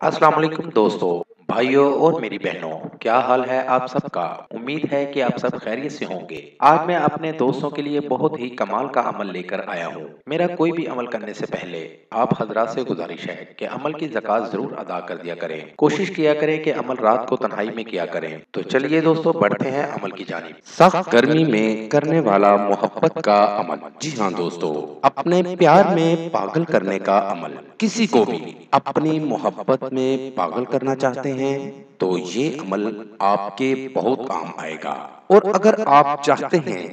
अस्सलाम वालेकुम दोस्तों, भाइयों और मेरी बहनों, क्या हाल है आप सबका। उम्मीद है कि आप सब खैरियत से होंगे। आज मैं अपने दोस्तों के लिए बहुत ही कमाल का अमल लेकर आया हूँ। मेरा कोई भी अमल करने से पहले आप हजरात से गुजारिश है कि अमल की ज़कात जरूर अदा कर दिया करें। कोशिश किया करें कि अमल रात को तन्हाई में किया करें। तो चलिए दोस्तों, बढ़ते हैं अमल की जानिब। सख्त गर्मी में करने वाला मोहब्बत का अमल। जी हाँ दोस्तों, अपने प्यार में पागल करने का अमल। किसी को भी अपनी मोहब्बत में पागल करना चाहते हैं तो ये अमल आपके बहुत काम आएगा। और अगर आप चाहते हैं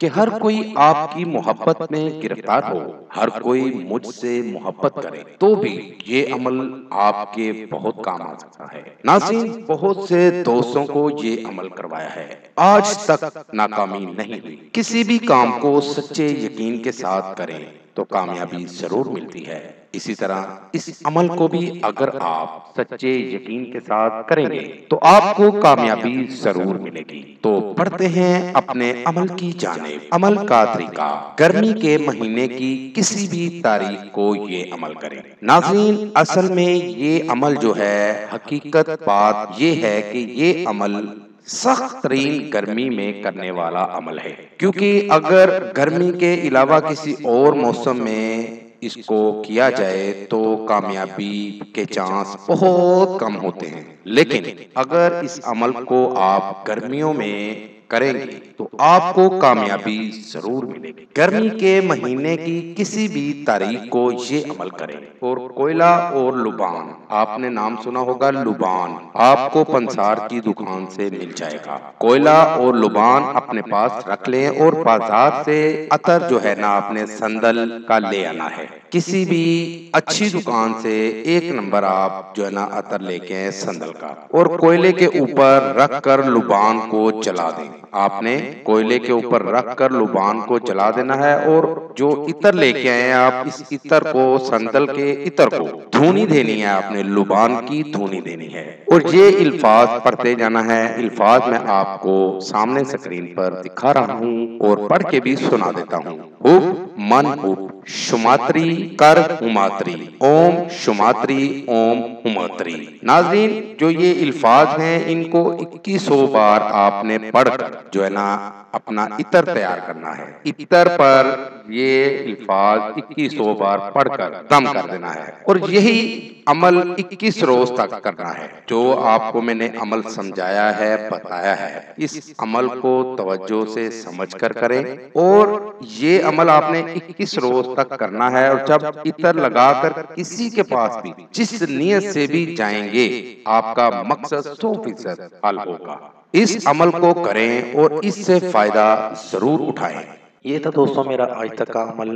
कि हर कोई आपकी मोहब्बत में गिरफ्तार हो, हर कोई मुझसे मोहब्बत करे, तो भी ये अमल आपके बहुत काम आ सकता है। नाज़रीन, बहुत से दोस्तों को ये अमल करवाया है, आज तक नाकामी नहीं हुई। किसी भी काम को सच्चे यकीन के साथ करें तो कामयाबी जरूर मिलती है। इसी तरह इस अमल को भी अगर आप सच्चे यकीन के साथ करेंगे तो आपको कामयाबी जरूर मिलेगी। तो बढ़ते हैं अपने अमल की जानिब। अमल का तरीका। गर्मी के महीने की किसी भी तारीख को ये अमल करें। नाज़रीन, असल में ये अमल जो है, हकीकत बात ये है कि ये अमल सख्त तरीन गर्मी में करने वाला अमल है, क्योंकि अगर गर्मी के अलावा किसी और मौसम में इसको किया जाए तो कामयाबी के चांस बहुत कम होते हैं। लेकिन अगर इस अमल को आप गर्मियों में करेंगे तो आपको कामयाबी जरूर मिलेगी। गर्मी के महीने की किसी भी तारीख को ये अमल करें। और कोयला और लुबान, आपने नाम सुना होगा लुबान, आपको पंसार की दुकान से मिल जाएगा। कोयला और लुबान अपने पास रख लें और बाजार से अतर जो है ना, आपने संदल का ले आना है। किसी भी अच्छी दुकान से एक नंबर आप जो है ना अतर लेके आए संदल का, और कोयले के ऊपर रख कर लुबान को जला दें। आपने कोयले के ऊपर रख कर लुबान को जला देना है, और जो इतर लेके आए हैं आप, इस इतर को, संदल के इतर को धुनी देनी है। आपने लुबान की धुनी देनी है और ये इल्फाज पढ़ते जाना है। इल्फाज मैं आपको सामने स्क्रीन पर दिखा रहा हूँ और पढ़ के भी सुना देता हूँ। हुब मन हुब शुमात्री कर हुमात्री, ओम शुमात्री ओम हुमात्री। नाज़रीन, जो ये इल्फाज हैं इनको 2100 बार आपने पढ़कर जो है ना अपना इतर तैयार करना है। इतर पर ये इल्फाज 2100 बार पढ़कर दम कर देना है, और यही अमल 21 रोज तक करना है। जो आपको मैंने अमल समझाया है, बताया है, इस अमल को तवज्जो से समझ कर करें। और ये अमल आपने 21 रोज तक करना है, और जब इतर लगाकर किसी के पास भी जिस नियत से भी जाएंगे, आपका मकसद 100% हल होगा। इस अमल को करें और इससे फायदा जरूर उठाएं। ये था दोस्तों मेरा आज तक का अमल।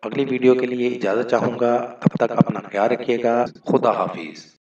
अगली वीडियो के लिए इजाज़त चाहूँगा। तब तक अपना ख्याल रखिएगा। खुदा हाफिज।